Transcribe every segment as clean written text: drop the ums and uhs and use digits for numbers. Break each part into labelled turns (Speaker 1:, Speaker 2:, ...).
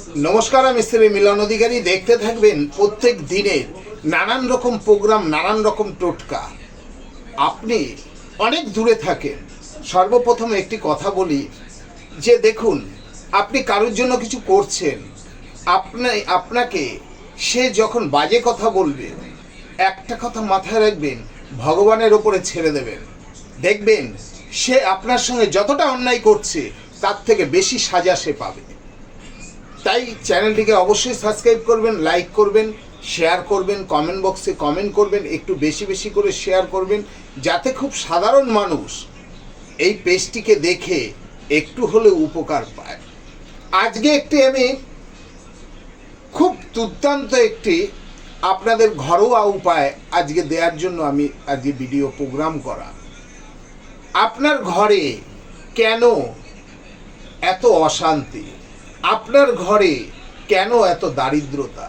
Speaker 1: নমস্কার, আমি শ্রী মিলন অধিকারী। দেখতে থাকবেন প্রত্যেক দিনের নানান রকম প্রোগ্রাম, নানান রকম টোটকা। আপনি অনেক দূরে থাকেন, সর্বপ্রথম একটি কথা বলি যে দেখুন, আপনি কারোর জন্য কিছু করছেন, আপনাকে সে যখন বাজে কথা বলবে, একটা কথা মাথায় রাখবেন, ভগবানের ওপরে ছেড়ে দেবেন। দেখবেন সে আপনার সঙ্গে যতটা অন্যায় করছে তার থেকে বেশি সাজা সে পাবে। তাই চ্যানেলটিকে অবশ্যই সাবস্ক্রাইব করবেন, লাইক করবেন, শেয়ার করবেন, কমেন্ট বক্সে কমেন্ট করবেন, একটু বেশি বেশি করে শেয়ার করবেন, যাতে খুব সাধারণ মানুষ এই পেজটিকে দেখে একটু হলেও উপকার পায়। আজকে আমি খুব দুর্দান্ত একটি আপনাদের ঘরোয়া উপায় আজকে দেওয়ার জন্য আমি আজকে ভিডিও প্রোগ্রাম করা। আপনার ঘরে কেন এত অশান্তি, আপনার ঘরে কেন এত দারিদ্রতা,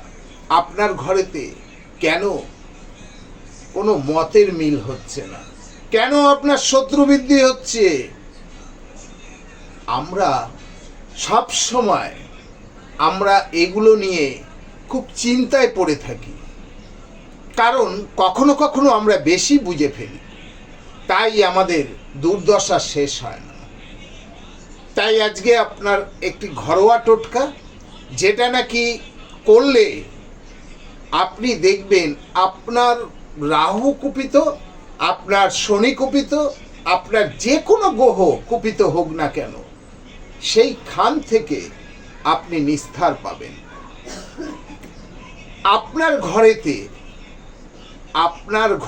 Speaker 1: আপনার ঘরেতে কেন কোনো মতের মিল হচ্ছে না, কেন আপনার শত্রু বৃদ্ধি হচ্ছে, আমরা সব সময় এগুলো নিয়ে খুব চিন্তায় পড়ে থাকি। কারণ কখনো কখনো আমরা বেশি বুঝে ফেলি, তাই আমাদের দুর্দশা শেষ হয় না। তাই আজকে আপনার একটি ঘরোয়া টোটকা, যেটা নাকি করলে আপনি দেখবেন আপনার রাহু কুপিত, আপনার শনি কুপিত, আপনার যে কোনো গ্রহ কুপিত হোক না কেন, সেই খান থেকে আপনি নিস্তার পাবেন। আপনার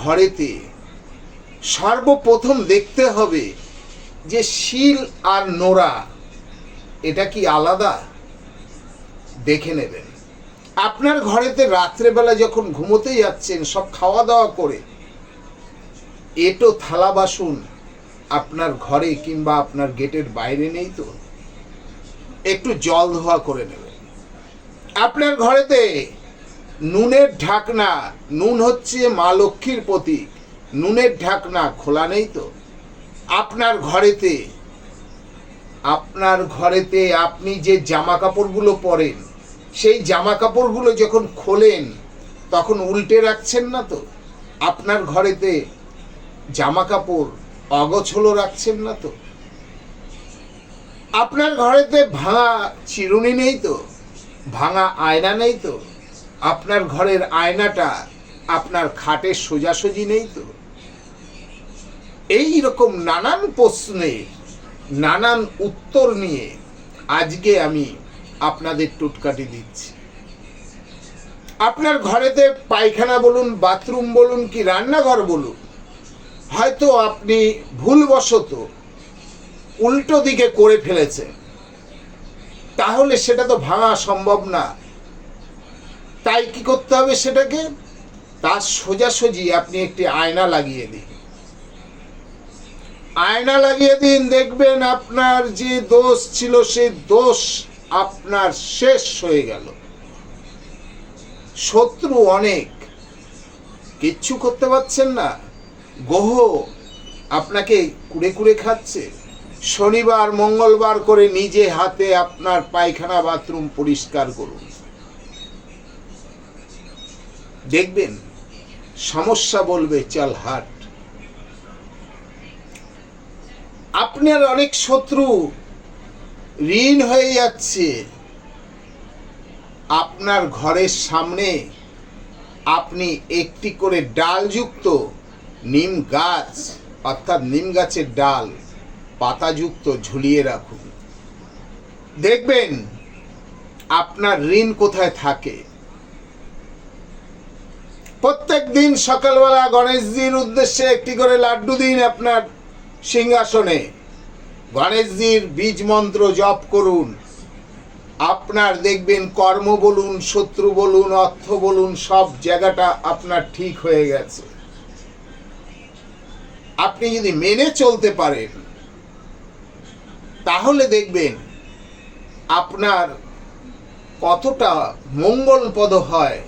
Speaker 1: ঘরেতে সর্বপ্রথম দেখতে হবে যে শিল আর নোড়া এটা কি আলাদা, দেখে নেবেন। আপনার ঘরেতে রাত্রেবেলা যখন ঘুমোতে যাচ্ছেন, সব খাওয়া দাওয়া করে এটো থালা বাসন আপনার ঘরে কিংবা আপনার গেটের বাইরে নেই তো, একটু জল ধোয়া করে নেবেন। আপনার ঘরেতে নুনের ঢাকনা, নুন হচ্ছে মা লক্ষ্মীর প্রতীক, নুনের ঢাকনা খোলা নেই তো, আপনার ঘরেতে আপনি যে জামা কাপড়গুলো পরেন, সেই জামা কাপড়গুলো যখন খোলেন তখন উল্টে রাখছেন না তো, আপনার ঘরেতে জামা কাপড় অগোছলো রাখছেন না তো, আপনার ঘরেতে ভাঙা চিরুনি নেই তো, ভাঙা আয়না নেই তো, আপনার ঘরের আয়নাটা আপনার খাটের সোজাসুজি নেই তো। এই রকম নানান প্রশ্নের নানান উত্তর নিয়ে আজকে আমি আপনাদের টোটকাটি দিচ্ছি। আপনার ঘরেতে পায়খানা বলুন, বাথরুম বলুন কি রান্নাঘর বলুন, হয়তো আপনি ভুলবশত উল্টো দিকে করে ফেলেছেন, তাহলে সেটা তো ভাঙা সম্ভব না। তাই কি করতে হবে, সেটাকে তার সোজাসুজি আপনি একটি আয়না লাগিয়ে দিন। আয়না লাগিয়ে দিন, দেখবেন আপনার যে দোষ ছিল সেই দোষ আপনার শেষ হয়ে গেল। শত্রু অনেক, কিচ্ছু করতে পারছেন না, গ্রহ আপনাকে কুড়ে কুড়ে খাচ্ছে। শনিবার মঙ্গলবার করে নিজে হাতে আপনার পায়খানা বাথরুম পরিষ্কার করুন, দেখবেন সমস্যা বলবে চল হাট। আপনার অনেক শত্রু ঋণ হয়ে যাচ্ছে, আপনার ঘরের সামনে আপনি একটি করে ডালযুক্ত নিম গাছ, অর্থাৎ নিম গাছের ডাল পাতাযুক্ত ঝুলিয়ে রাখুন, দেখবেন আপনার ঋণ কোথায় থাকে। প্রত্যেক দিন সকালবেলা গণেশজির উদ্দেশ্যে একটি করে লাড্ডু দিন আপনার সিংহাসনে, গণেশজির বীজ মন্ত্র জপ করুন, আপনার দেখবেন কর্ম বলুন, শত্রু বলুন, অর্থ বলুন, সব জায়গাটা আপনার ঠিক হয়ে গেছে। আপনি যদি মেনে চলতে পারেন তাহলে দেখবেন আপনার কতটা মঙ্গলপদ হয়,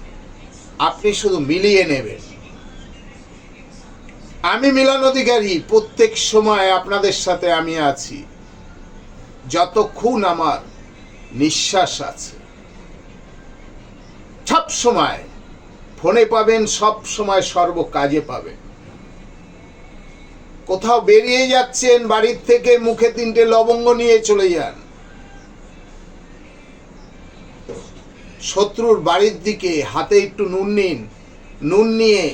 Speaker 1: আপনি শুধু মিলিয়ে নেবেন। আমি মিলন অধিকারী, প্রত্যেক সময় আপনাদের সাথে আমি আছি, যতক্ষণ আমার নিঃশ্বাস আছে। সময় ফোনে পাবেন, সব সময় সর্ব কাজে পাবেন। কোথাও বেরিয়ে যাচ্ছেন বাড়ির থেকে, মুখে 3টে লবঙ্গ নিয়ে চলে যান। শত্রুর বাড়ির দিকে হাতে একটু নুন নিন, নুন নিয়ে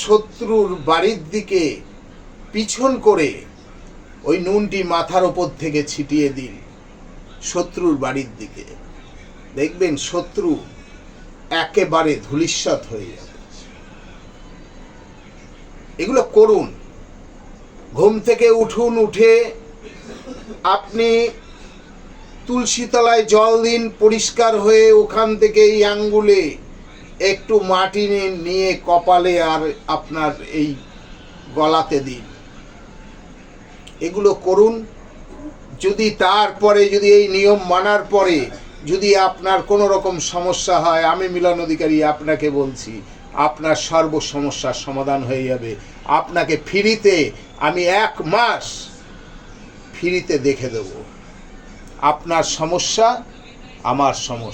Speaker 1: শত্রুর বাড়ির দিকে পিছন করে ওই নুনটি মাথার ওপর থেকে ছিটিয়ে দিন শত্রুর বাড়ির দিকে। দেখবেন শত্রু একেবারে ধূলিসাৎ হয়ে যাবে। এগুলো করুন। ঘুম থেকে উঠুন, উঠে আপনি তুলসী তলায় জল দিন, পরিষ্কার হয়ে ওখান থেকে এই আঙ্গুলে একটু মাটি নিয়ে কপালে আর আপনার এই গলাতে দিন। এগুলো করুন। যদি তারপরে যদি এই নিয়ম মানার পরে যদি আপনার কোনো রকম সমস্যা হয়, আমি মিলন অধিকারী আপনাকে বলছি, আপনার সর্ব সমস্যার সমাধান হয়ে যাবে। আপনাকে ফ্রিতে আমি 1 মাস ফ্রিতে দেখে দেব। আপনার সমস্যা আমার সমস্যা।